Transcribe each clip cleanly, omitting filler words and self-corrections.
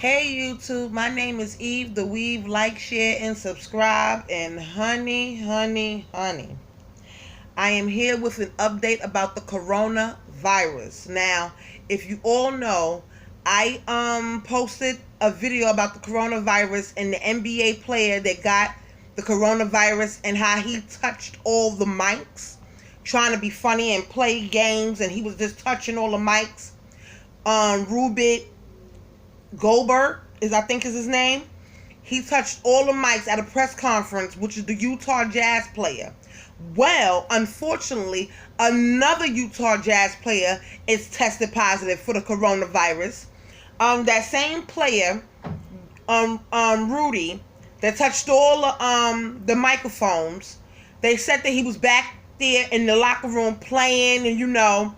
Hey YouTube, my name is Eve the Weave. Like, share, and subscribe. And honey, I am here with an update about the coronavirus. Now, if you all know, I posted a video about the coronavirus and the NBA player that got the coronavirus and how he touched all the mics, trying to be funny and play games, and he was just touching all the mics. Rubit Goldberg I think is his name. He touched all the mics at a press conference, which is the Utah Jazz player. Well, unfortunately, another Utah Jazz player is tested positive for the coronavirus. That same player, Rudy, that touched all the microphones. They said that he was back there in the locker room playing, and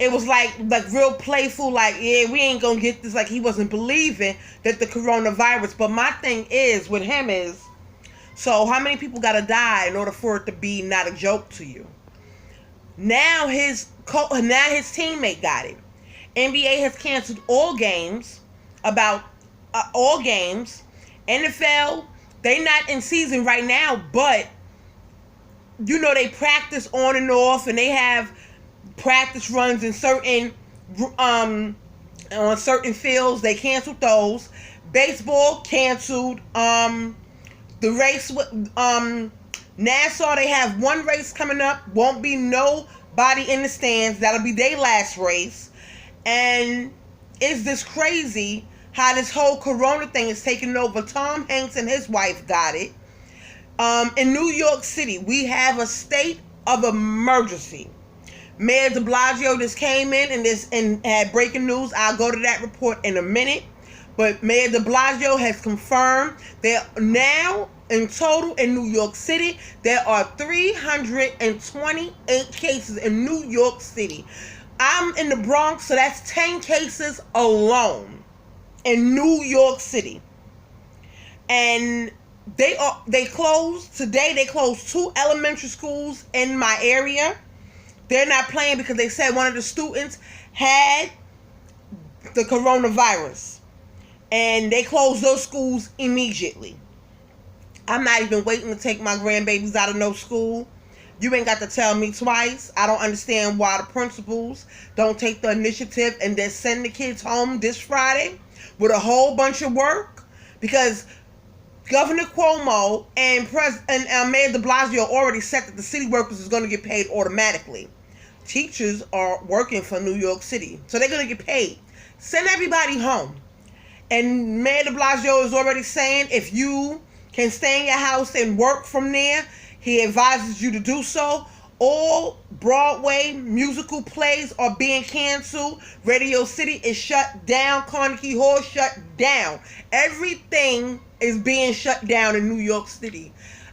it was like real playful, like, yeah, we ain't gonna get this. Like, he wasn't believing that the coronavirus. But my thing is with him is, so how many people gotta die in order for it to be not a joke to you? Now his teammate got it. NBA has canceled all games. All games. NFL, they not in season right now, but they practice on and off, and they have practice runs in certain on certain fields. They canceled those. Baseball canceled. The race with NASCAR, they have one race coming up. Won't be nobody in the stands. That'll be their last race. And it's this crazy how this whole corona thing is taking over. Tom Hanks and his wife got it. In New York City, we have a state of emergency. Mayor de Blasio just came in and had breaking news. I'll go to that report in a minute. But Mayor de Blasio has confirmed that now, in total in New York City, there are 328 cases in New York City. I'm in the Bronx, so that's 10 cases alone in New York City. And they closed today. They closed 2 elementary schools in my area. They're not playing because they said one of the students had the coronavirus. And they closed those schools immediately. I'm not even waiting to take my grandbabies out of no school. You ain't got to tell me twice. I don't understand why the principals don't take the initiative and then send the kids home this Friday with a whole bunch of work. Because Governor Cuomo and Mayor de Blasio already said that the city workers is going to get paid automatically. Teachers are working for New York City, so they're going to get paid. Send everybody home. And Mayor de Blasio is already saying if you can stay in your house and work from there, he advises you to do so. All Broadway musical plays are being canceled. Radio City is shut down. Carnegie Hall shut down. Everything is being shut down in New York City.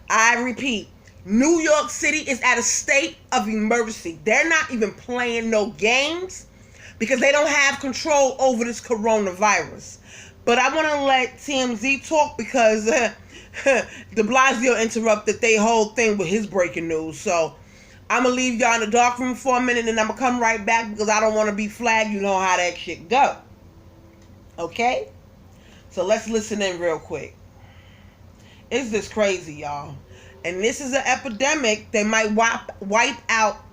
I repeat, New York City is at a state of emergency. They're not even playing no games because they don't have control over this coronavirus. But I want to let TMZ talk because de Blasio interrupted their whole thing with his breaking news. So I'm going to leave y'all in the dark room for a minute and I'm going to come right back because I don't want to be flagged. You know how that shit go. Okay? So let's listen in real quick. It's just crazy, y'all. And this is an epidemic that might wipe out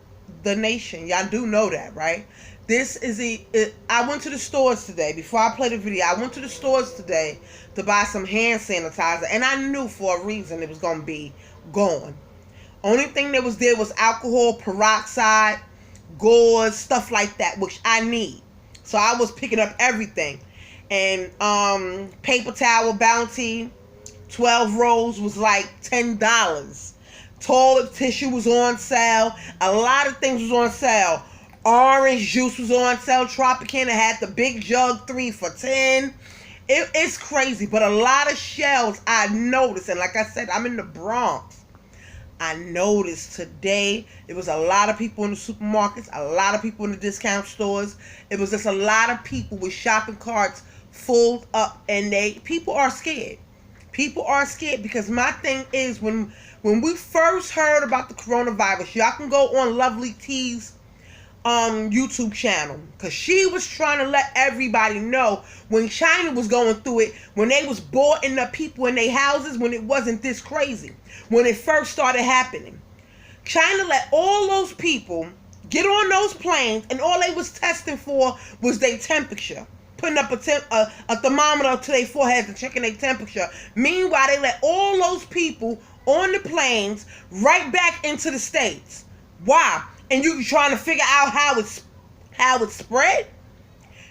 the nation. Y'all do know that, right? I went to the stores today. Before I play the video, I went to the stores today to buy some hand sanitizer. And I knew for a reason it was going to be gone. Only thing that was there was alcohol, peroxide, gauze, stuff like that, which I need. So I was picking up everything. And paper towel, Bounty, 12 rolls was like $10. Toilet tissue was on sale. A lot of things was on sale. Orange juice was on sale. Tropicana had the big jug 3 for $10. It's crazy, but a lot of shelves I noticed, and like I said, I'm in the Bronx. I noticed today it was a lot of people in the supermarkets, a lot of people in the discount stores. It was just a lot of people with shopping carts full up, and people are scared. People are scared because my thing is when we first heard about the coronavirus, y'all can go on Lovely Tea's YouTube channel, because she was trying to let everybody know when China was going through it, when they was boarding up people in their houses, when it wasn't this crazy, when it first started happening. China let all those people get on those planes, and all they was testing for was their temperature, putting up a thermometer to their foreheads and checking their temperature. Meanwhile, they let all those people on the planes right back into the States. Why? And you trying to figure out how it's spread?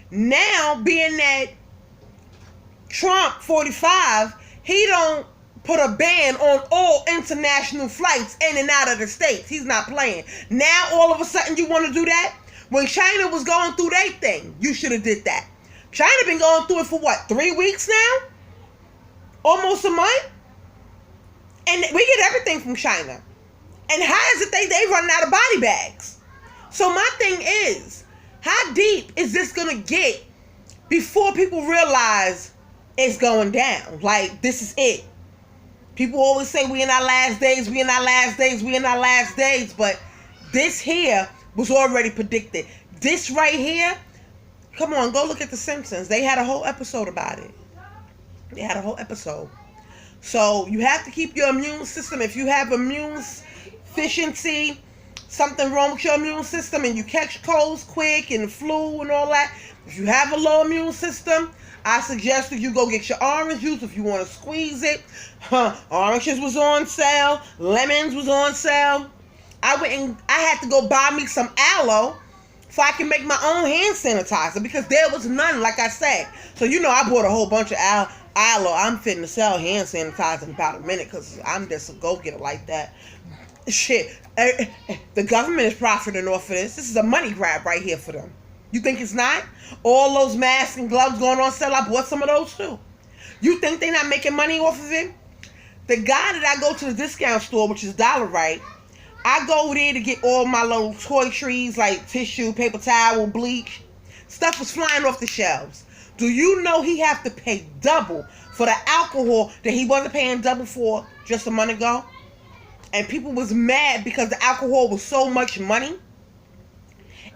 Now, being that Trump 45, he don't put a ban on all international flights in and out of the States. He's not playing. Now, all of a sudden, you want to do that? When China was going through their thing, you should have did that. China been going through it for what, 3 weeks now? Almost a month? And we get everything from China. And how is it they running out of body bags? So my thing is, how deep is this going to get before people realize it's going down? Like, this is it. People always say we in our last days, we in our last days, we in our last days. But this here was already predicted. This right here, come on, go look at The Simpsons. They had a whole episode about it. They had a whole episode. So you have to keep your immune system. If you have immune deficiency, something wrong with your immune system, and you catch colds quick and flu and all that, if you have a low immune system, I suggest that you go get your orange juice if you want to squeeze it. Oranges was on sale. Lemons was on sale. I had to go buy me some aloe so I can make my own hand sanitizer, because there was none, like I said. So, I bought a whole bunch of aloe. I'm fitting to sell hand sanitizer in about a minute, because I'm just a go-getter like that. Shit, the government is profiting off of this. This is a money grab right here for them. You think it's not? All those masks and gloves going on sale, I bought some of those too. You think they're not making money off of it? The guy that I go to the discount store, which is Dollar Right, I go there to get all my little toy trees like tissue, paper towel, bleach. Stuff was flying off the shelves. Do you know he have to pay double for the alcohol that he wasn't paying double for just a month ago? And people was mad because the alcohol was so much money.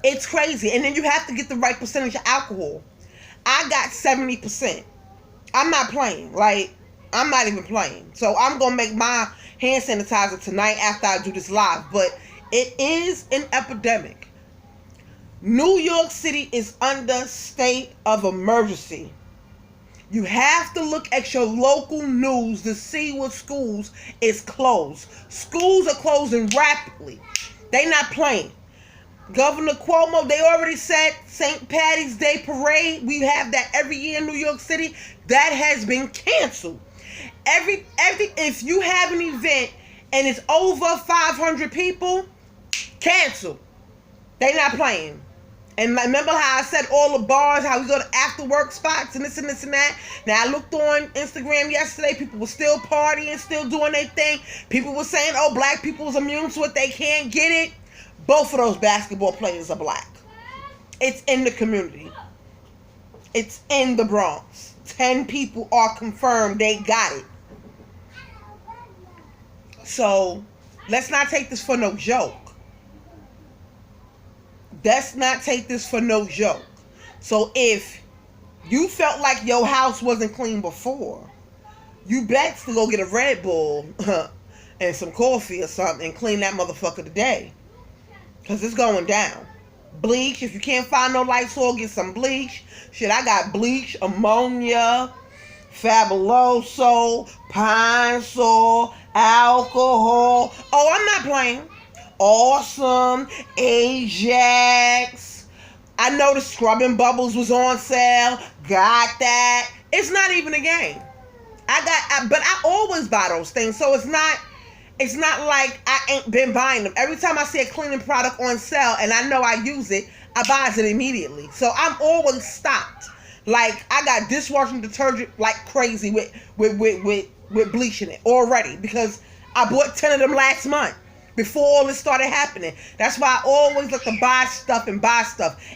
It's crazy. And then you have to get the right percentage of alcohol. I got 70%. I'm not playing. Like, I'm not even playing. So I'm going to make my hand sanitizer tonight after I do this live. But it is an epidemic. New York City is under state of emergency. You have to look at your local news to see what schools is closed. Schools are closing rapidly. They not playing. Governor Cuomo, they already said St. Patty's Day parade. We have that every year in New York City. That has been canceled. If you have an event and it's over 500 people, cancel. They not playing. And remember how I said all the bars, how we go to after work spots and this and this and that? Now, I looked on Instagram yesterday. People were still partying, still doing their thing. People were saying, oh, black people is immune to it. They can't get it. Both of those basketball players are black. It's in the community. It's in the Bronx. 10 people are confirmed they got it. So, let's not take this for no joke. Let's not take this for no joke. So, if you felt like your house wasn't clean before, you best to go get a Red Bull and some coffee or something and clean that motherfucker today. Because it's going down. Bleach. If you can't find no Lysol, get some bleach. Shit, I got bleach, ammonia, Fabuloso, Pine Sol, alcohol. Oh, I'm not playing. Awesome, Ajax. I know the Scrubbing Bubbles was on sale. Got that. It's not even a game. But I always buy those things. So it's not like I ain't been buying them. Every time I see a cleaning product on sale and I know I use it, I buy it immediately. So I'm always stocked. Like, I got dishwashing detergent like crazy with bleach in it already, because I bought 10 of them last month before all this started happening. That's why I always look to buy stuff.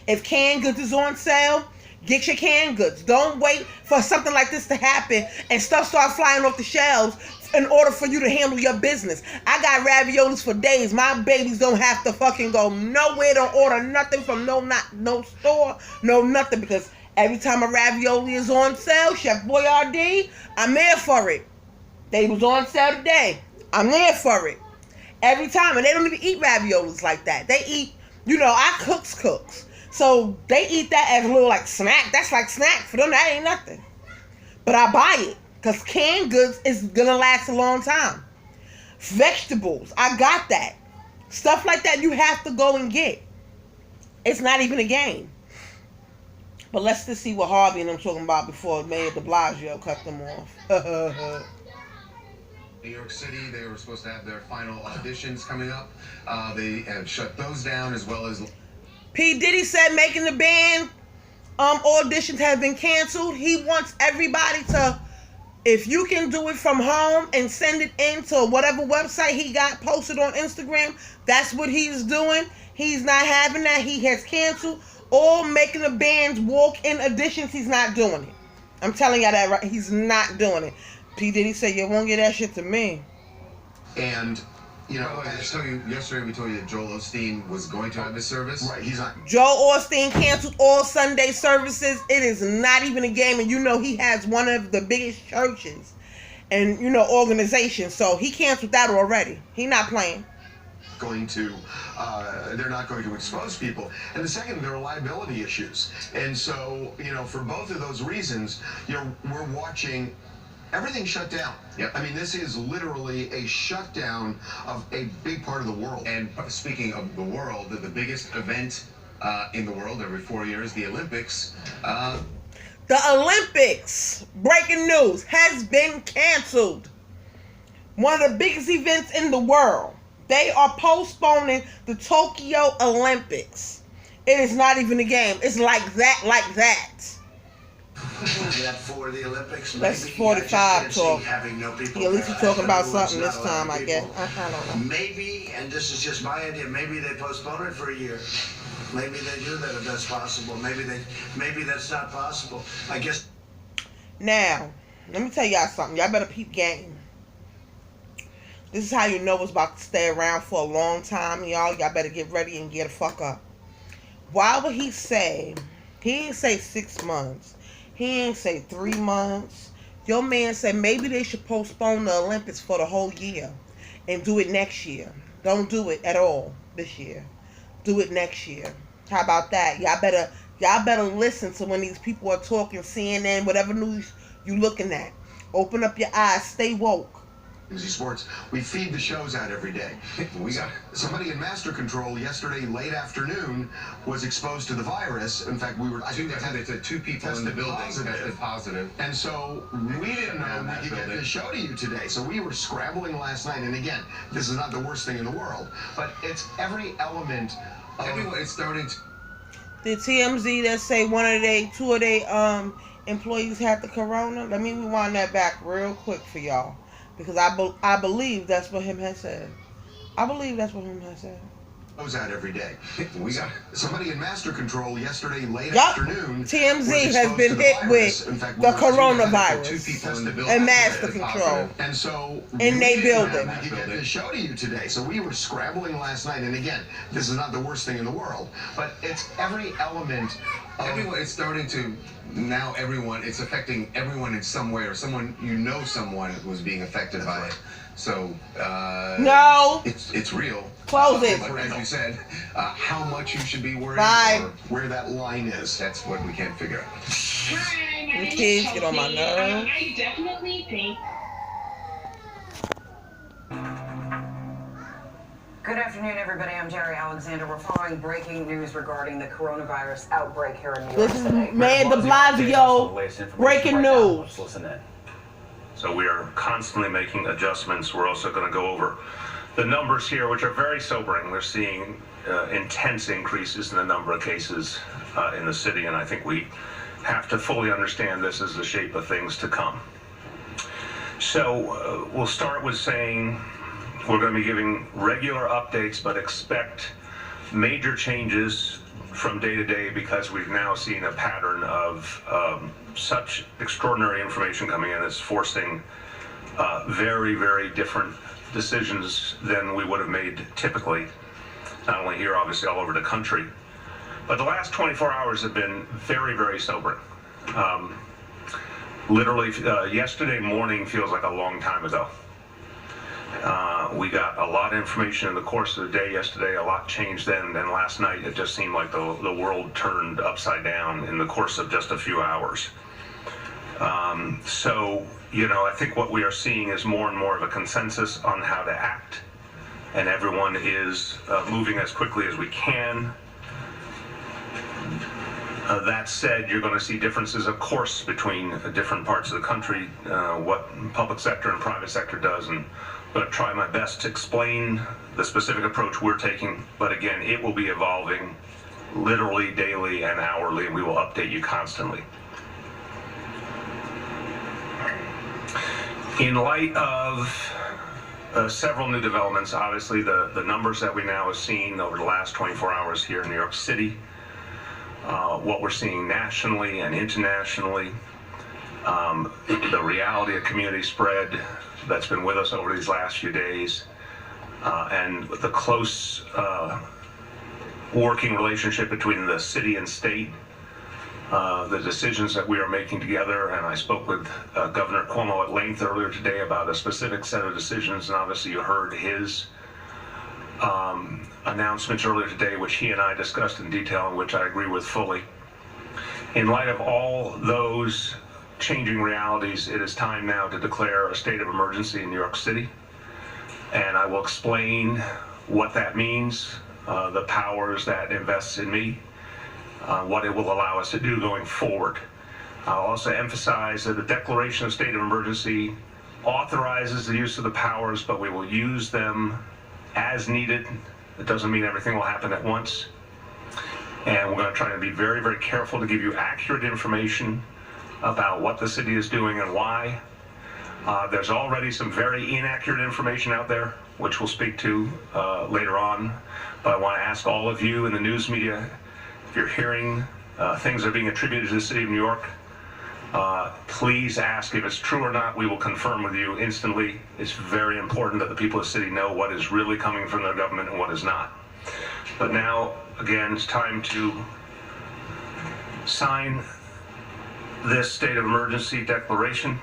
If canned goods is on sale, Get your canned goods. Don't wait for something like this to happen and stuff start flying off the shelves in order for you to handle your business. I got raviolis for days. My babies don't have to fucking go nowhere, don't order nothing from no store, no nothing, because every time a ravioli is on sale, Chef Boyardee, I'm there for it. They was on sale today. I'm there for it. Every time. And they don't even eat raviolis like that. They eat, I cooks. So they eat that as a little like snack. That's like snack. For them, that ain't nothing. But I buy it. Because canned goods is going to last a long time. Vegetables. I got that. Stuff like that you have to go and get. It's not even a game. But let's just see what Harvey and them talking about before Mayor de Blasio cut them off. New York City, they were supposed to have their final auditions coming up. They have shut those down, as well as... P. Diddy said making the band auditions have been canceled. He wants everybody to, if you can do it from home and send it in to whatever website he got posted on Instagram, that's what he's doing. He's not having that. He has canceled all making the band's walk-in auditions. He's not doing it. I'm telling y'all that right. He's not doing it. P. Diddy said, you won't get that shit to me. And, yesterday we told you that Joel Osteen was going to have his service. Right, he's not. Joel Osteen canceled all Sunday services. It is not even a game. And he has one of the biggest churches and, organizations. So he canceled that already. He not playing. They're not going to expose people. And the second, there are liability issues. And so, for both of those reasons, we're watching everything shut down. Yep. I mean, this is literally a shutdown of a big part of the world. And speaking of the world, the biggest event in the world every 4 years, the Olympics. The Olympics, breaking news, has been canceled. One of the biggest events in the world. They are postponing the Tokyo Olympics. It is not even a game. It's like that. That for the Olympics. That's 45 talk. No people at least he's talking about something this time, I guess. I don't know. Maybe, and this is just my idea, maybe they postpone it for a year. Maybe they do that if that's possible. Maybe that's not possible. I guess. Now, let me tell y'all something. Y'all better peep game. This is how you know it's about to stay around for a long time, y'all. Y'all better get ready and get the fuck up. Why would he say, he didn't say 6 months. He ain't say 3 months. Your man said maybe they should postpone the Olympics for the whole year and do it next year. Don't do it at all this year. Do it next year. How about that? Y'all better listen to when these people are talking, CNN, whatever news you looking at. Open up your eyes. Stay woke. Sports, we feed the shows out every day. We got somebody in master control yesterday late afternoon was exposed to the virus. In fact, I think they said 2 people in the building tested positive. And so we didn't know we could get this show to you today. So we were scrambling last night. And again, this is not the worst thing in the world, but it's every element of it's starting to. The TMZ that say 2 of their employees had the corona. Let me rewind that back real quick for y'all. Because I believe that's what him has said. Goes out every day. We got somebody in master control yesterday late afternoon. TMZ has been hit with the coronavirus and master control. And so in their building. We could get this show to you today. So we were scrambling last night. And again, this is not the worst thing in the world, but it's every element. It's starting to. Now it's affecting everyone in some way, or someone someone who's being affected by it. So no, it's real. Close it. As you said, how much you should be worried, or where that line is. That's what we can't figure out. The kids get on my nerves. I definitely think. Good afternoon, everybody. I'm Jerry Alexander. We're following breaking news regarding the coronavirus outbreak here in New York City. This is Mayor de Blasio breaking news. Listen in. So we are constantly making adjustments. We're also going to go over the numbers here, which are very sobering. We're seeing intense increases in the number of cases in the city, and I think we have to fully understand this as the shape of things to come. So we'll start with saying we're going to be giving regular updates, but expect major changes from day to day because we've now seen a pattern of such extraordinary information coming in. It's forcing very, very different decisions than we would have made typically, not only here, obviously all over the country. But the last 24 hours have been very, very sobering. Literally, yesterday morning feels like a long time ago. We got a lot of information in the course of the day yesterday. A lot changed then. Then last night, it just seemed like the world turned upside down in the course of just a few hours. So, I think what we are seeing is more and more of a consensus on how to act, and everyone is moving as quickly as we can. That said, you're going to see differences, of course, between different parts of the country, what public sector and private sector does, and I'm going to try my best to explain the specific approach we're taking. But again, it will be evolving literally daily and hourly, and we will update you constantly. In light of several new developments, obviously the numbers that we now have seen over the last 24 hours here in New York City, what we're seeing nationally and internationally, the reality of community spread that's been with us over these last few days, and the close working relationship between the city and state, the decisions that we are making together. And I spoke with Governor Cuomo at length earlier today about a specific set of decisions, and obviously you heard his announcements earlier today, which he and I discussed in detail, and which I agree with fully. In light of all those changing realities, it is time now to declare a state of emergency in New York City, and I will explain what that means, the powers that invests in me, what it will allow us to do going forward. I'll also emphasize that the declaration of state of emergency authorizes the use of the powers, but we will use them as needed. It doesn't mean everything will happen at once. And we're going to try to be very, very careful to give you accurate information about what the city is doing and why. There's already some very inaccurate information out there, which we'll speak to later on. But I want to ask all of you in the news media, if you're hearing things that are being attributed to the city of New York, please ask if it's true or not. We will confirm with you instantly. It's very important that the people of the city know what is really coming from their government and what is not. But now, again, it's time to sign this state of emergency declaration.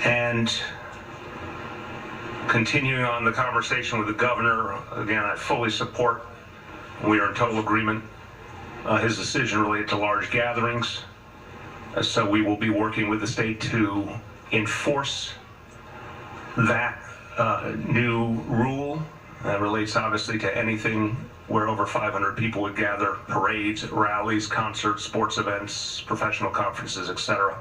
And continuing on the conversation with the governor, again, I fully support, we are in total agreement, his decision related to large gatherings. So we will be working with the state to enforce that new rule. That relates obviously to anything where over 500 people would gather, parades, rallies, concerts, sports events, professional conferences, etc.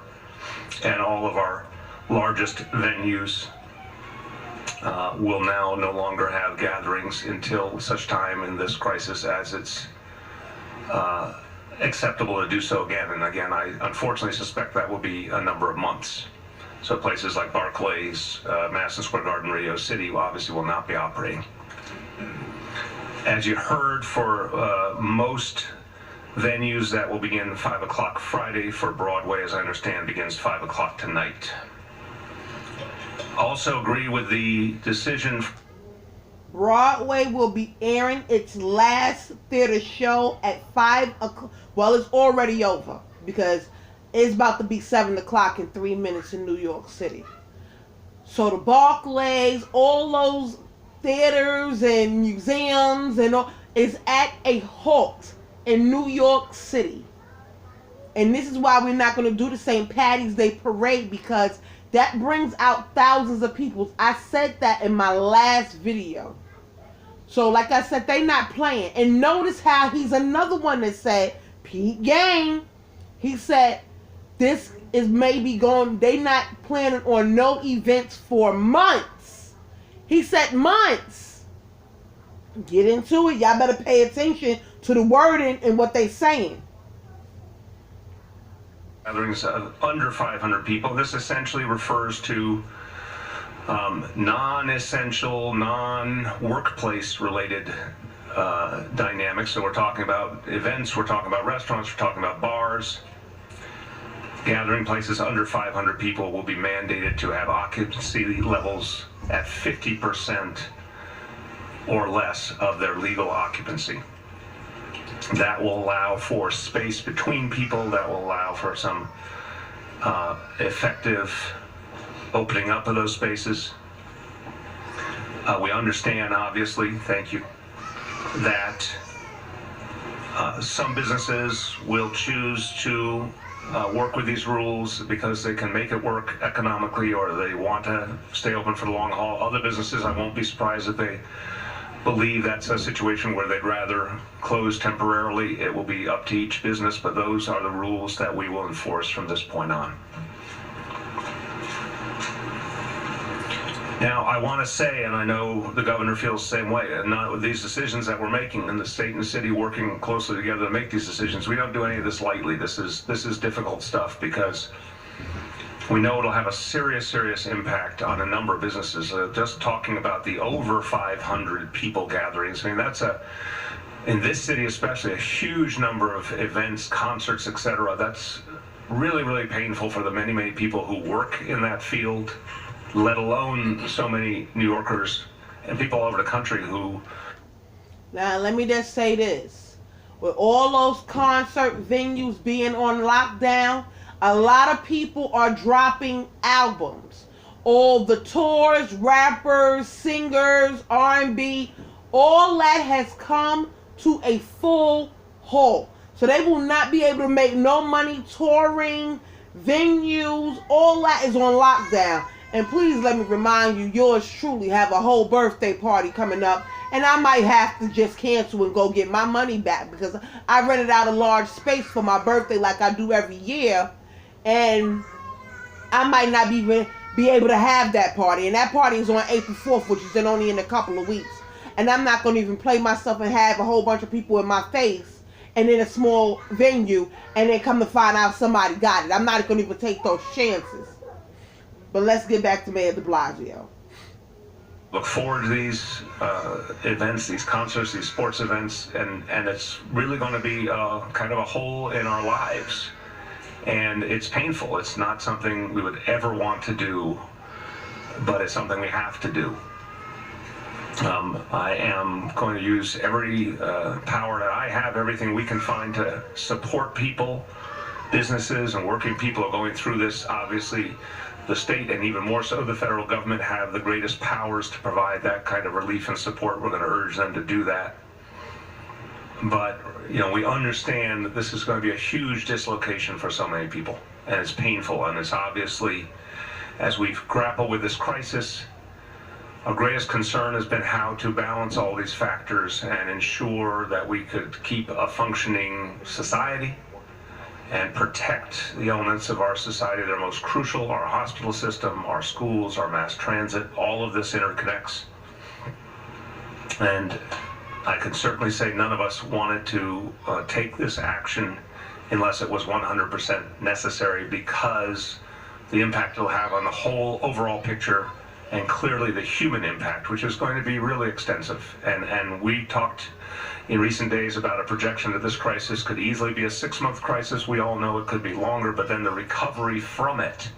And all of our largest venues will now no longer have gatherings until such time in this crisis as it's acceptable to do so again. And again, I unfortunately suspect that will be a number of months. So places like Barclays, Madison Square Garden, Radio City obviously will not be operating. As you heard, for most venues, that will begin 5 o'clock Friday. For Broadway, as I understand, begins 5 o'clock tonight. Also agree with the decision. Broadway will be airing its last theater show at 5 o'clock. Well, it's already over because it's about to be 7 o'clock in 3 minutes in New York City. So the Barclays, all those theaters and museums and all is at a halt in New York City. And this is why we're not going to do the St. Patty's Day parade, because that brings out thousands of people. I said that in my last video. So like I said, they not playing. And notice how he's another one that said, Pete Gang, he said this is maybe going, they not planning on no events for months. He said months. Get into it. Y'all better pay attention to the wording and what they saying. gatherings of under 500 people. This essentially refers to non-essential, non-workplace related dynamics. So we're talking about events, we're talking about restaurants, we're talking about bars. Gathering places under 500 people will be mandated to have occupancy levels at 50% or less of their legal occupancy. That will allow for space between people, that will allow for some effective opening up of those spaces. We understand, obviously, thank you, that some businesses will choose to work with these rules because they can make it work economically, or they want to stay open for the long haul. Other businesses, I won't be surprised if they believe that's a situation where they'd rather close temporarily. It will be up to each business, but those are the rules that we will enforce from this point on. Now, I want to say, and I know the governor feels the same way, and not with these decisions that we're making, and the state and the city working closely together to make these decisions, we don't do any of this lightly. This is difficult stuff, because we know it'll have a serious impact on a number of businesses. Just talking about the over 500 people gatherings, I mean, that's in this city especially, a huge number of events, concerts, etc. That's really painful for the many people who work in that field, let alone so many New Yorkers and people all over the country who... Now, let me just say this. With all those concert venues being on lockdown, a lot of people are dropping albums. All the tours, rappers, singers, R&B, all that has come to a full halt. So they will not be able to make no money touring, venues, all that is on lockdown. And please let me remind you, yours truly have a whole birthday party coming up, and I might have to just cancel and go get my money back, because I rented out a large space for my birthday like I do every year, and I might not be able to have that party. And that party is on April 4th, which is only in a couple of weeks. And I'm not going to even play myself and have a whole bunch of people in my face and in a small venue, and then come to find out somebody got it. I'm not going to even take those chances. But let's get back to Mayor de Blasio. Look forward to these events, these concerts, these sports events, and it's really going to be kind of a hole in our lives. And it's painful. It's not something we would ever want to do, but it's something we have to do. I am going to use every power that I have, everything we can find to support people, businesses, and working people are going through this. Obviously, the state, and even more so the federal government, have the greatest powers to provide that kind of relief and support. We're going to urge them to do that. But, you know, we understand that this is going to be a huge dislocation for so many people, and it's painful. And it's obviously, as we've grappled with this crisis, our greatest concern has been how to balance all these factors and ensure that we could keep a functioning society and protect the elements of our society that are most crucial: our hospital system, our schools, our mass transit. All of this interconnects. And I can certainly say none of us wanted to take this action unless it was 100% necessary, because the impact it'll have on the whole overall picture, and clearly the human impact, which is going to be really extensive. And we talked in recent days about a projection that this crisis could easily be a 6-month crisis. We all know it could be longer, but then the recovery from it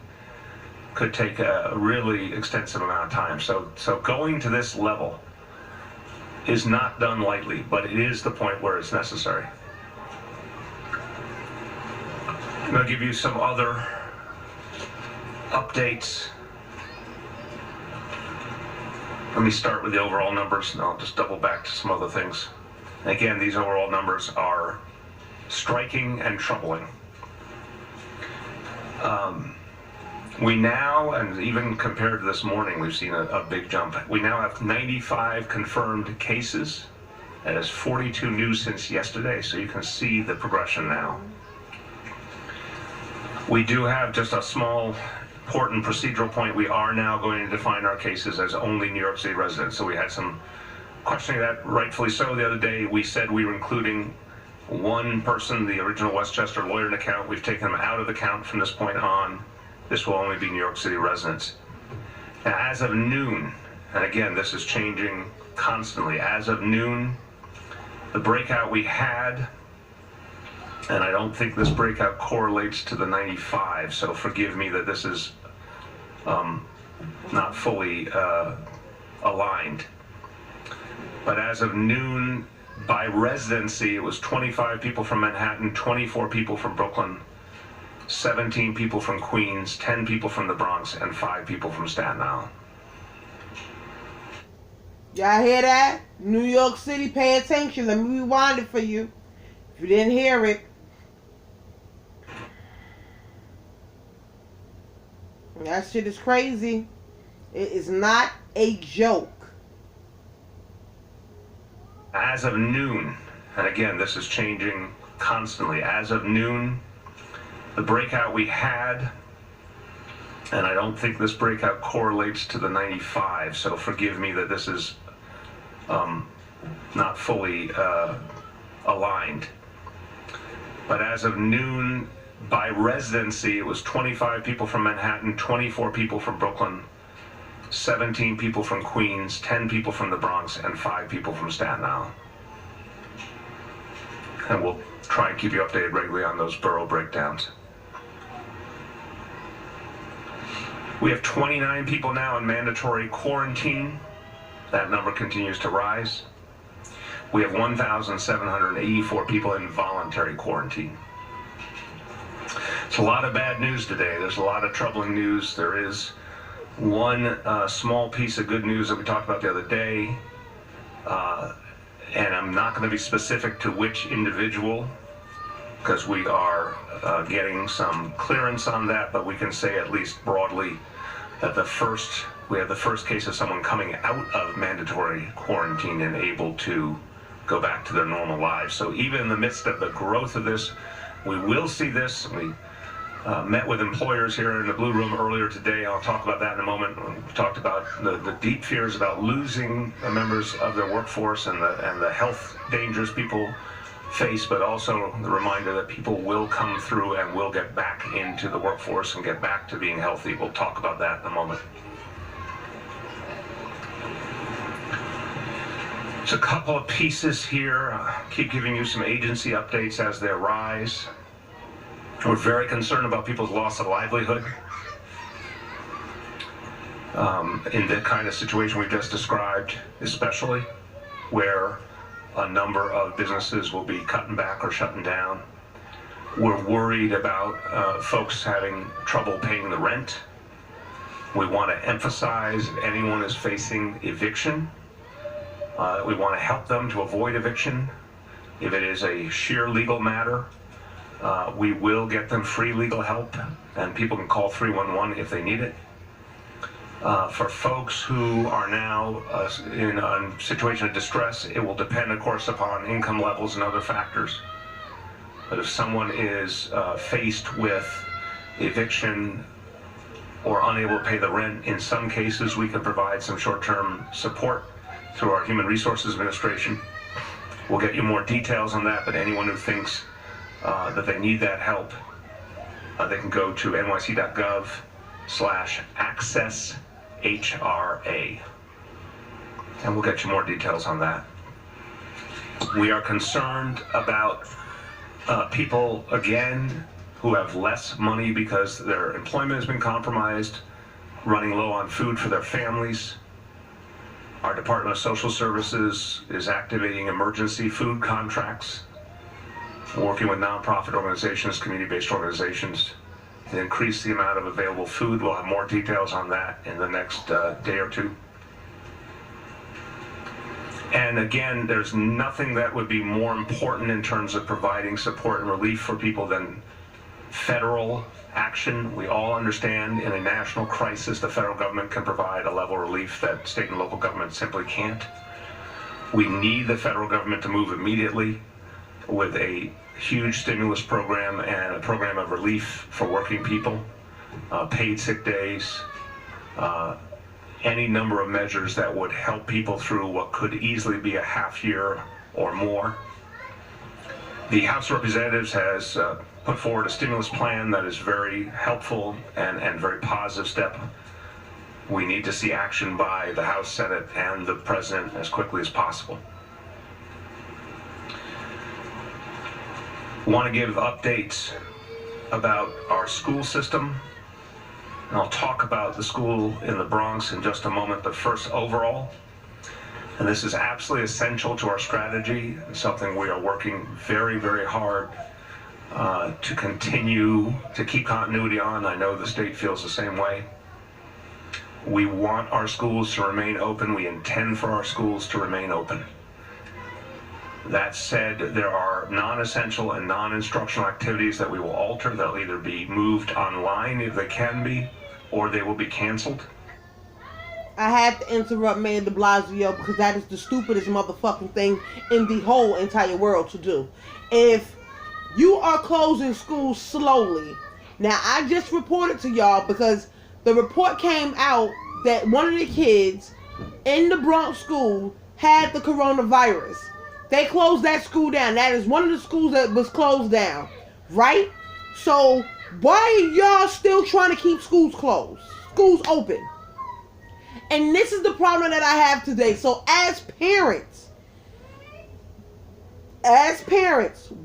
could take a really extensive amount of time. So going to this level is not done lightly, but it is the point where it's necessary. I'm going to give you some other updates. Let me start with the overall numbers, and I'll just double back to some other things. Again, these overall numbers are striking and troubling. We now, and even compared to this morning, we've seen a big jump. We now have 95 confirmed cases. That is 42 new since yesterday, so you can see the progression now. We do have just a small, important procedural point. We are now going to define our cases as only New York City residents. So we had some questioning that, rightfully so. The other day we said we were including one person, the original Westchester Lawyer account. We've taken them out of the count from this point on. This will only be New York City residents. Now, as of noon, and again, this is changing constantly, as of noon, the breakout we had, and I don't think this breakout correlates to the 95, so forgive me that this is not fully aligned. But as of noon, by residency, it was 25 people from Manhattan, 24 people from Brooklyn, 17 people from Queens, 10 people from the Bronx, and 5 people from Staten Island. Y'all hear that? New York City, pay attention. Let me rewind it for you if you didn't hear it. That shit is crazy. It is not a joke. As of noon, and again, this is changing constantly, as of noon, the breakout we had, and I don't think this breakout correlates to the 95, so forgive me that this is not fully aligned. But as of noon, by residency, it was 25 people from Manhattan, 24 people from Brooklyn, 17 people from Queens, 10 people from the Bronx, and 5 people from Staten Island. And we'll try and keep you updated regularly on those borough breakdowns. We have 29 people now in mandatory quarantine. That number continues to rise. We have 1,784 people in voluntary quarantine. It's a lot of bad news today. There's a lot of troubling news. There is one small piece of good news that we talked about the other day, and I'm not going to be specific to which individual because we are getting some clearance on that, but we can say at least broadly that we have the first case of someone coming out of mandatory quarantine and able to go back to their normal lives. So even in the midst of the growth of this, we will see this. We met with employers here in the Blue Room earlier today. I'll talk about that in a moment. We talked about the deep fears about losing members of their workforce and the health dangers people face, but also the reminder that people will come through and will get back into the workforce and get back to being healthy. We'll talk about that in a moment. There's a couple of pieces here. Keep giving you some agency updates as they arise. We're very concerned about people's loss of livelihood in the kind of situation we've just described, especially where a number of businesses will be cutting back or shutting down. We're worried about folks having trouble paying the rent. We want to emphasize if anyone is facing eviction, we want to help them to avoid eviction. If it is a sheer legal matter, we will get them free legal help, and people can call 311 if they need it. For folks who are now in a situation of distress, it will depend, of course, upon income levels and other factors. But if someone is faced with eviction or unable to pay the rent, in some cases we can provide some short-term support through our Human Resources Administration. We'll get you more details on that, but anyone who thinks that they need that help, they can go to nyc.gov/accesshra, and we'll get you more details on that. We are concerned about people, again, who have less money because their employment has been compromised, running low on food for their families. Our Department of Social Services is activating emergency food contracts, working with nonprofit organizations, community-based organizations, to increase the amount of available food. We'll have more details on that in the next day or two. And again, there's nothing that would be more important in terms of providing support and relief for people than federal action. We all understand in a national crisis, the federal government can provide a level of relief that state and local governments simply can't. We need the federal government to move immediately with a huge stimulus program and a program of relief for working people, paid sick days, any number of measures that would help people through what could easily be a half year or more. The House of Representatives has put forward a stimulus plan that is very helpful and very positive step. We need to see action by the House, Senate, and the President as quickly as possible. Want to give updates about our school system. And I'll talk about the school in the Bronx in just a moment, but first, overall, and this is absolutely essential to our strategy, something we are working very, very hard to continue to keep continuity on. I know the state feels the same way. We want our schools to remain open. We intend for our schools to remain open. That said, there are non-essential and non-instructional activities that we will alter. They'll either be moved online if they can be, or they will be canceled. I had to interrupt Mayor de Blasio because that is the stupidest motherfucking thing in the whole entire world to do. If you are closing schools slowly, now I just reported to y'all because the report came out that one of the kids in the Bronx school had the coronavirus. They closed that school down. That is one of the schools that was closed down, right? So why are y'all still trying to keep schools closed, schools open? And this is the problem that I have today. So as parents,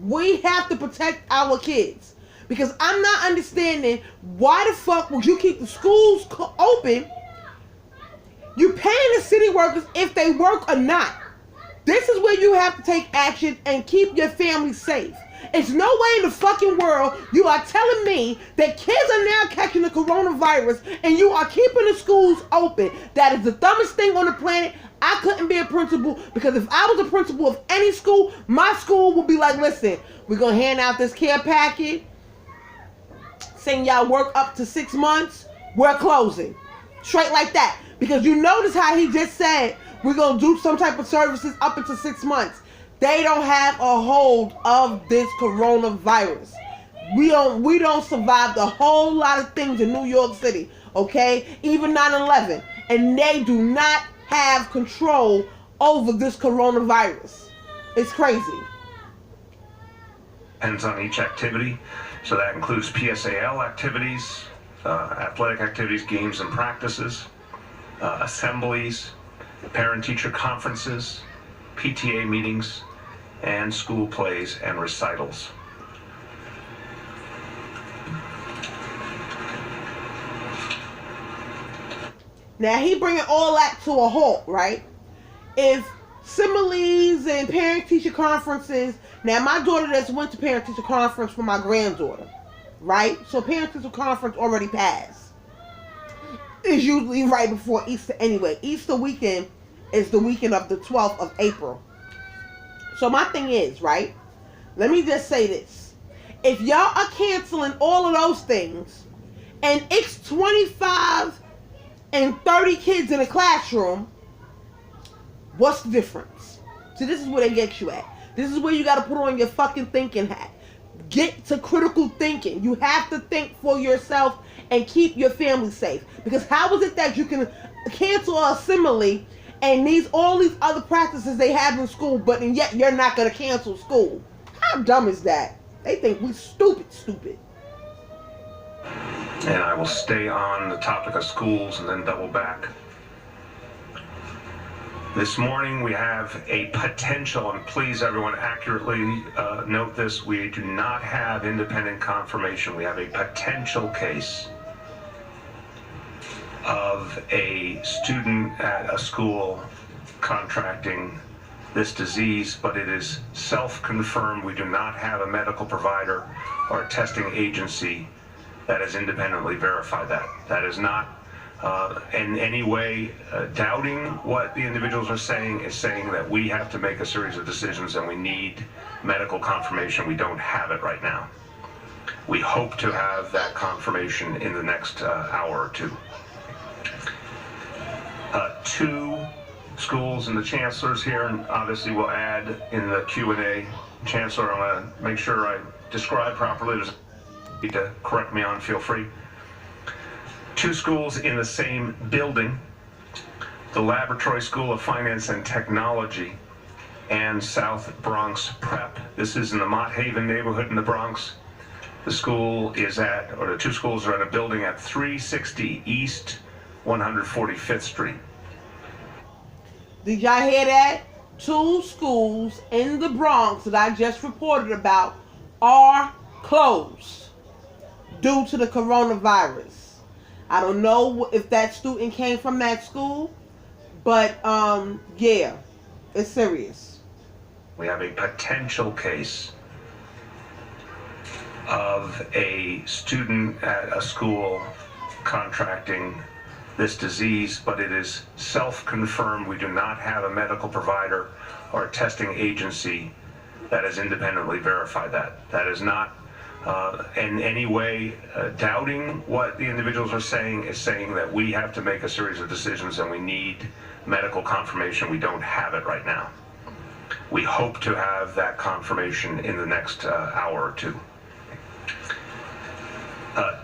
we have to protect our kids. Because I'm not understanding why the fuck would you keep the schools open? You paying the city workers if they work or not. This is where you have to take action and keep your family safe. It's no way in the fucking world you are telling me that kids are now catching the coronavirus and you are keeping the schools open. That is the dumbest thing on the planet. I couldn't be a principal because if I was a principal of any school, my school would be like, listen, we're going to hand out this care packet, saying y'all work up to 6 months, we're closing. Straight like that. Because you notice how he just said we're going to do some type of services up until 6 months. They don't have a hold of this coronavirus. We don't survive the whole lot of things in New York City, okay? Even 9/11. And they do not have control over this coronavirus. It's crazy. Depends on each activity. So that includes PSAL activities, athletic activities, games and practices, assemblies, parent-teacher conferences, PTA meetings, and school plays and recitals. Now he bringing all that to a halt, right? If similes and parent-teacher conferences, now my daughter just went to parent-teacher conference for my granddaughter, right? So parent-teacher conference already passed. It's usually right before Easter anyway. Easter weekend is the weekend of the 12th of April. So my thing is, right? Let me just say this. If y'all are canceling all of those things and it's 25 and 30 kids in a classroom, what's the difference? See, this is where they get you at. This is where you got to put on your fucking thinking hat. Get to critical thinking. You have to think for yourself and keep your family safe. Because how is it that you can cancel a assembly and all these other practices they have in school, but and yet you're not going to cancel school? How dumb is that? They think we stupid. And I will stay on the topic of schools and then double back. This morning we have a potential, and please everyone accurately note this, we do not have independent confirmation. We have a potential case of a student at a school contracting this disease, but it is self-confirmed. We do not have a medical provider or a testing agency that has independently verified that. That is not in any way doubting what the individuals are saying. Is saying that we have to make a series of decisions and we need medical confirmation. We don't have it right now. We hope to have that confirmation in the next hour or two. 2 schools and the chancellor's here, and obviously we'll add in the Q&A. Chancellor, I'm going to make sure I describe properly. There's need to correct me on, feel free. 2 schools in the same building, the Laboratory School of Finance and Technology and South Bronx Prep. This is in the Mott Haven neighborhood in the Bronx. The school is the two schools are in a building at 360 East 145th Street. Did y'all hear that? Two schools in the Bronx that I just reported about are closed due to the coronavirus. I don't know if that student came from that school, but yeah, it's serious. We have a potential case of a student at a school contracting this disease, but it is self-confirmed. We do not have a medical provider or a testing agency that has independently verified that. That is not in any way doubting what the individuals are saying. Is saying that we have to make a series of decisions and we need medical confirmation. We don't have it right now. We hope to have that confirmation in the next hour or two.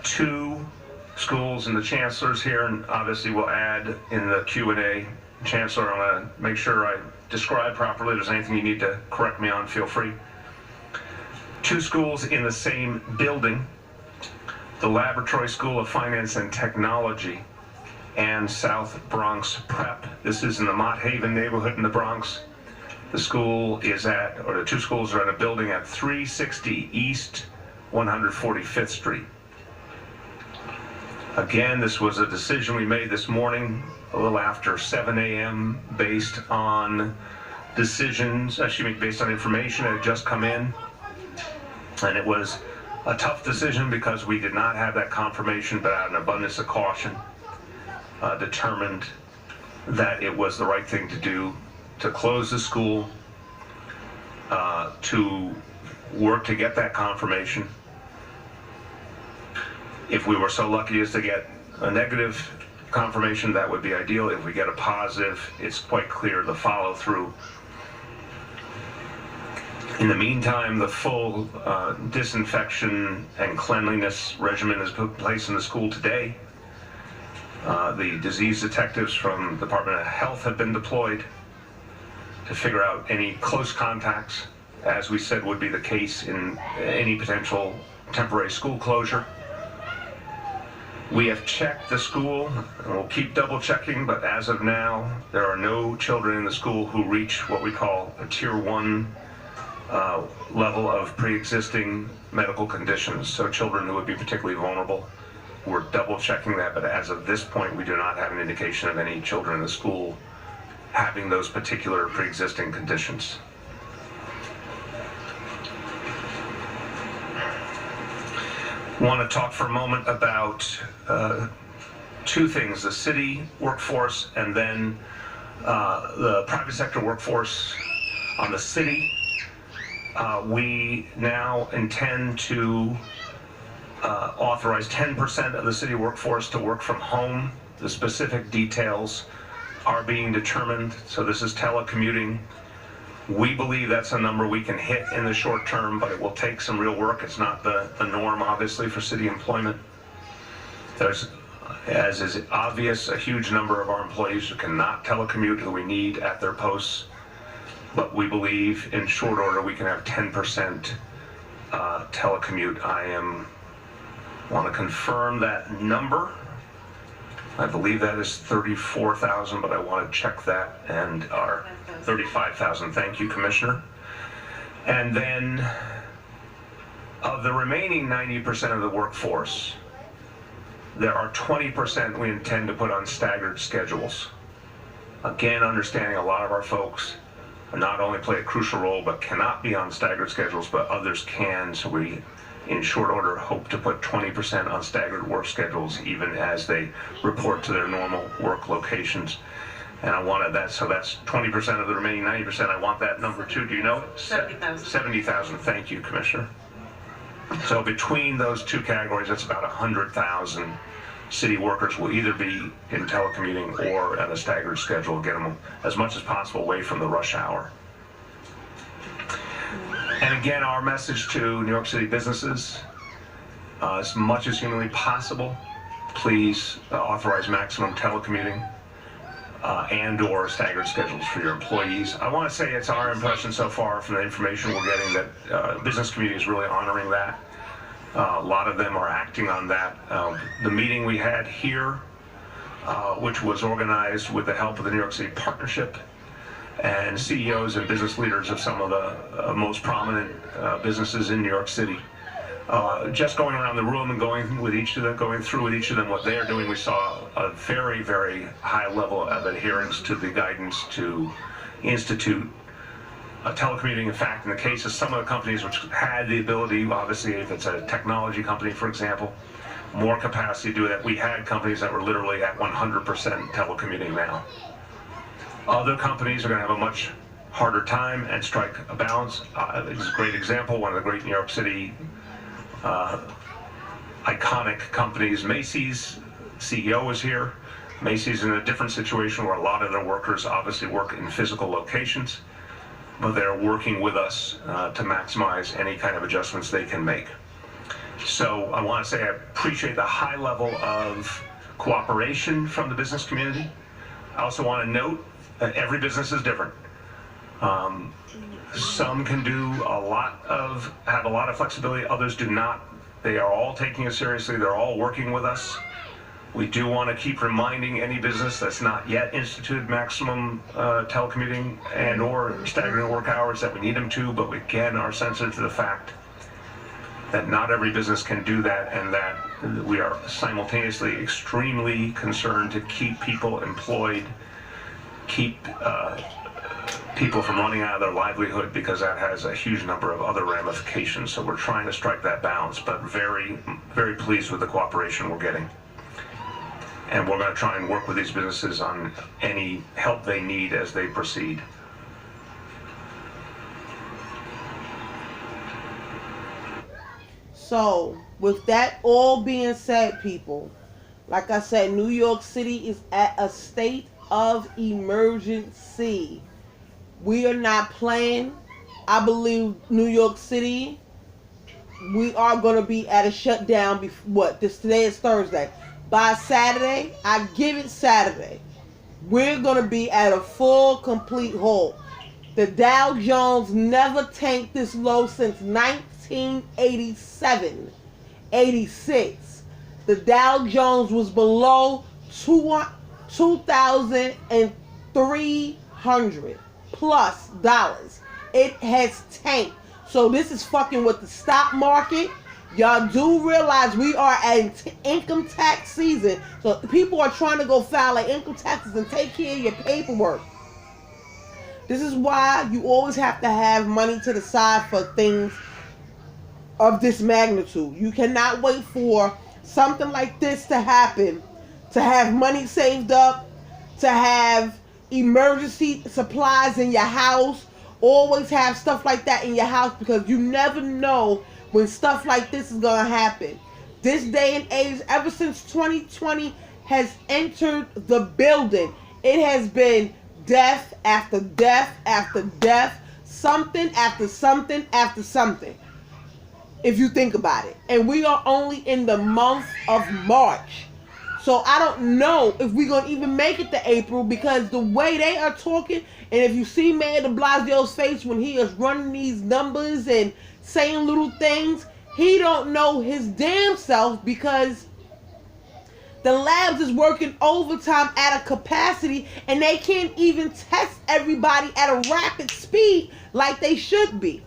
Two schools and the chancellor's here, and obviously we'll add in the Q&A. Chancellor, I'm going to make sure I describe properly. If there's anything you need to correct me on, feel free. Two schools in the same building, the Laboratory School of Finance and Technology and South Bronx Prep. This is in the Mott Haven neighborhood in the Bronx. The school is the two schools are in a building at 360 East 145th Street. Again, this was a decision we made this morning, a little after 7 a.m., based on based on information that had just come in. And it was a tough decision because we did not have that confirmation, but out of an abundance of caution, determined that it was the right thing to do, to close the school, to work to get that confirmation. If we were so lucky as to get a negative confirmation, that would be ideal. If we get a positive, it's quite clear the follow-through. In the meantime, the full disinfection and cleanliness regimen is put in place in the school today. The disease detectives from the Department of Health have been deployed to figure out any close contacts, as we said would be the case in any potential temporary school closure. We have checked the school, and we'll keep double checking, but as of now, there are no children in the school who reach what we call a Tier 1 level of pre-existing medical conditions, so children who would be particularly vulnerable. We're double checking that, but as of this point, we do not have an indication of any children in the school having those particular pre-existing conditions. I want to talk for a moment about two things: the city workforce and then the private sector workforce. On the city, we now intend to authorize 10% of the city workforce to work from home. The specific details are being determined, so this is telecommuting. We believe that's a number we can hit in the short term, but it will take some real work. It's not the norm, obviously, for city employment. There's, as is obvious, a huge number of our employees who cannot telecommute, who we need at their posts. But we believe in short order we can have 10% telecommute. I want to confirm that number. I believe that is 34,000, but I want to check that, and our 35,000. Thank you, Commissioner. And then of the remaining 90% of the workforce, there are 20% we intend to put on staggered schedules. Again, understanding a lot of our folks not only play a crucial role, but cannot be on staggered schedules, but others can. So we, in short order, hope to put 20% on staggered work schedules, even as they report to their normal work locations. And I wanted that, so that's 20% of the remaining 90%. I want that number too. Do you know? 70,000. 70,000. Thank you, Commissioner. So between those two categories, that's about 100,000 city workers will either be in telecommuting or at a staggered schedule, get them as much as possible away from the rush hour. And again, our message to New York City businesses, as much as humanly possible, please authorize maximum telecommuting. and/or staggered schedules for your employees. I want to say it's our impression so far from the information we're getting that the business community is really honoring that. A lot of them are acting on that. The meeting we had here, which was organized with the help of the New York City Partnership and CEOs and business leaders of some of the most prominent businesses in New York City. Just going around the room and going through with each of them what they are doing, we saw a very, very high level of adherence to the guidance to institute telecommuting. In fact, in the case of some of the companies which had the ability, obviously if it's a technology company, for example, more capacity to do that, we had companies that were literally at 100% telecommuting now. Other companies are going to have a much harder time and strike a balance. This is a great example. One of the great New York City iconic companies, Macy's CEO is here. Macy's is in a different situation where a lot of their workers obviously work in physical locations, but they're working with us to maximize any kind of adjustments they can make. So I want to say I appreciate the high level of cooperation from the business community. I also want to note that every business is different. Some can do have a lot of flexibility, others do not. They are all taking it seriously, they're all working with us. We do want to keep reminding any business that's not yet instituted maximum telecommuting and or staggering work hours that we need them to, but we again are sensitive to the fact that not every business can do that, and that we are simultaneously extremely concerned to keep people employed, keep people from running out of their livelihood, because that has a huge number of other ramifications. So we're trying to strike that balance, but very, very pleased with the cooperation we're getting. And we're going to try and work with these businesses on any help they need as they proceed. So, with that all being said, people, like I said, New York City is at a state of emergency. We are not playing. I believe New York City, we are going to be at a shutdown. Today is Thursday. By Saturday, I give it Saturday, we're going to be at a full, complete halt. The Dow Jones never tanked this low since 1987, 86. The Dow Jones was below 2,300 plus dollars. It has tanked. So this is fucking with the stock market. Y'all do realize we are at income tax season. So people are trying to go file their income taxes and take care of your paperwork. This is why you always have to have money to the side for things of this magnitude. You cannot wait for something like this to happen, to have money saved up, to have emergency supplies in your house. Always have stuff like that in your house, because you never know when stuff like this is going to happen. This day and age, ever since 2020 has entered the building, it has been death after death after death, something after something after something, if you think about it. And we are only in the month of March. So I don't know if we're going to even make it to April, because the way they are talking, and if you see Mayor de Blasio's face when he is running these numbers and saying little things, he don't know his damn self, because the labs is working overtime at a capacity, and they can't even test everybody at a rapid speed like they should be.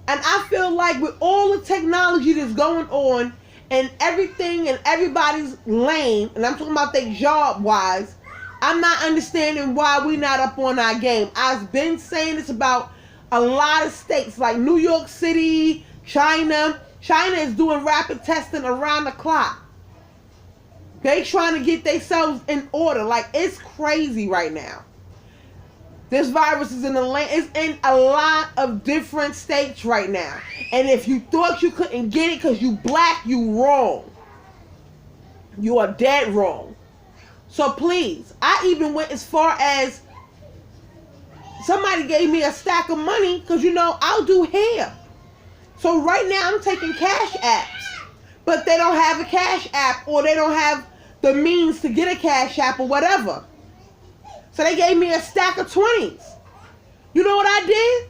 And I feel like with all the technology that's going on and everything in everybody's lane, and I'm talking about their job wise, I'm not understanding why we not up on our game. I've been saying this about a lot of states like New York City, China. China is doing rapid testing around the clock. They trying to get themselves in order. Like, it's crazy right now. This virus is in the land. It's in a lot of different states right now. And if you thought you couldn't get it because you black, you wrong. You are dead wrong. So please, I even went as far as somebody gave me a stack of money, because you know I'll do hair. So right now I'm taking cash apps, but they don't have a cash app, or they don't have the means to get a cash app or whatever. So they gave me a stack of 20s. You know what I did?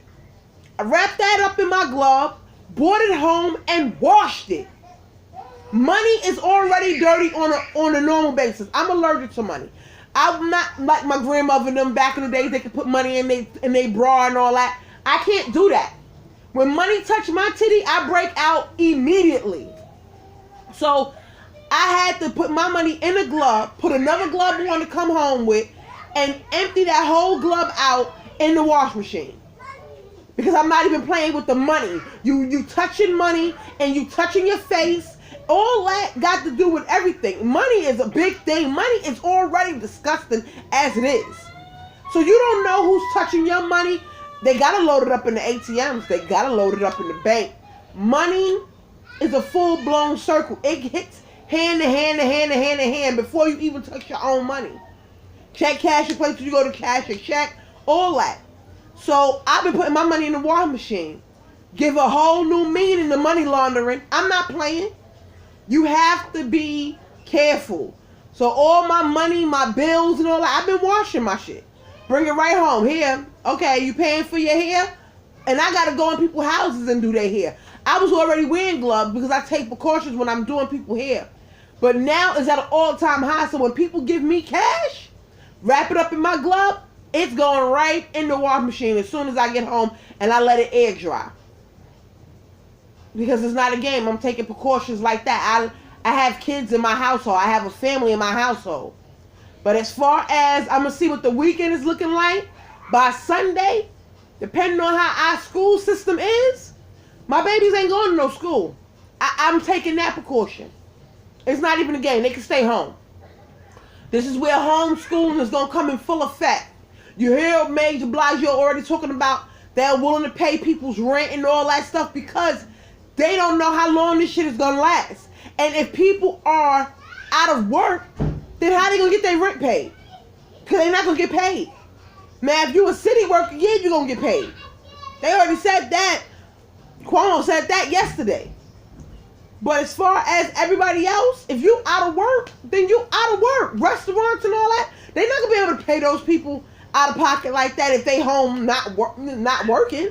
I wrapped that up in my glove, brought it home, and washed it. Money is already dirty on a normal basis. I'm allergic to money. I'm not like my grandmother and them back in the days. They could put money in they bra and all that. I can't do that. When money touch my titty, I break out immediately. So I had to put my money in a glove, put another glove on to come home with, and empty that whole glove out in the wash machine. Because I'm not even playing with the money. You touching money and you touching your face. All that got to do with everything. Money is a big thing. Money is already disgusting as it is. So you don't know who's touching your money. They got to load it up in the ATMs. They got to load it up in the bank. Money is a full-blown circle. It hits hand to hand to hand to hand to hand before you even touch your own money. Check, cash, your place you go to cash, your check, all that. So I've been putting my money in the wash machine. Give a whole new meaning to money laundering. I'm not playing. You have to be careful. So all my money, my bills and all that, I've been washing my shit. Bring it right home. Here, okay, you paying for your hair? And I got to go in people's houses and do their hair. I was already wearing gloves because I take precautions when I'm doing people's hair. But now it's at an all-time high. So when people give me cash, wrap it up in my glove, it's going right in the wash machine as soon as I get home and I let it air dry. Because it's not a game. I'm taking precautions like that. I have kids in my household. I have a family in my household. But as far as I'm going to see what the weekend is looking like, by Sunday, depending on how our school system is, my babies ain't going to no school. I'm taking that precaution. It's not even a game. They can stay home. This is where homeschooling is going to come in full effect. You hear Major Blige already talking about they're willing to pay people's rent and all that stuff because they don't know how long this shit is going to last. And if people are out of work, then how they going to get their rent paid? Because they're not going to get paid. Now, if you a city worker, yeah, you're going to get paid. They already said that. Cuomo said that yesterday. But as far as everybody else, if you out of work, then you out of work. Restaurants and all that, they're not going to be able to pay those people out of pocket like that if they home not working.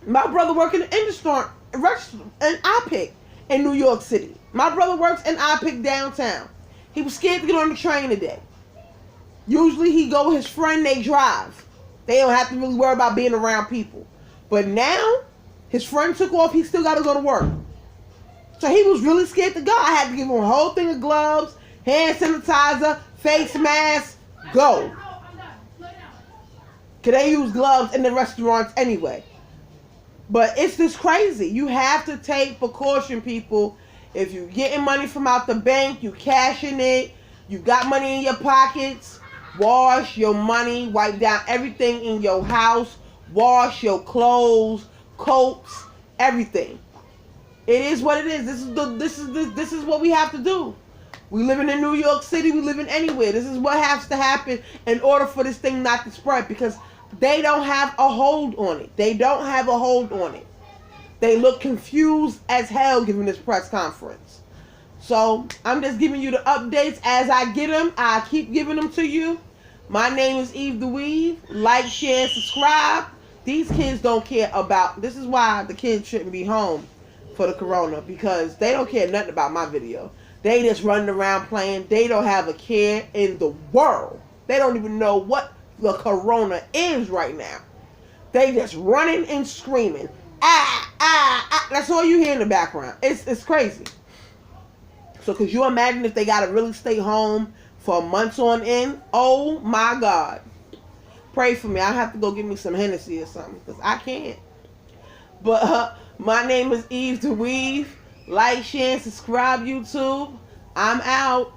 My brother working in the restaurant in IPIC in New York City. My brother works in IPIC downtown. He was scared to get on the train today. Usually he go with his friend, they drive. They don't have to really worry about being around people. But now, his friend took off, he still got to go to work. So he was really scared to go. I had to give him a whole thing of gloves, hand sanitizer, face mask, go. Because they use gloves in the restaurants anyway. But it's just crazy. You have to take precaution, people. If you're getting money from out the bank, you cashing it, you got money in your pockets, wash your money, wipe down everything in your house, wash your clothes, coats, everything. It is what it is. This is what we have to do. We living in New York City, we living anywhere. This is what has to happen in order for this thing not to spread, because they don't have a hold on it. They don't have a hold on it. They look confused as hell giving this press conference. So I'm just giving you the updates as I get them. I keep giving them to you. My name is Eve the Weave. Like, share, subscribe. These kids don't care about, this is why the kids shouldn't be home for the corona, because they don't care nothing about my video. They just running around playing. They don't have a care in the world. They don't even know what the corona is right now. They just running and screaming. Ah, ah, ah. That's all you hear in the background. It's crazy. So could you imagine if they got to really stay home for months on end? Oh my God. Pray for me. I have to go get me some Hennessy or something, because I can't. But my name is Eve the Weave. Like, share, and subscribe, YouTube. I'm out.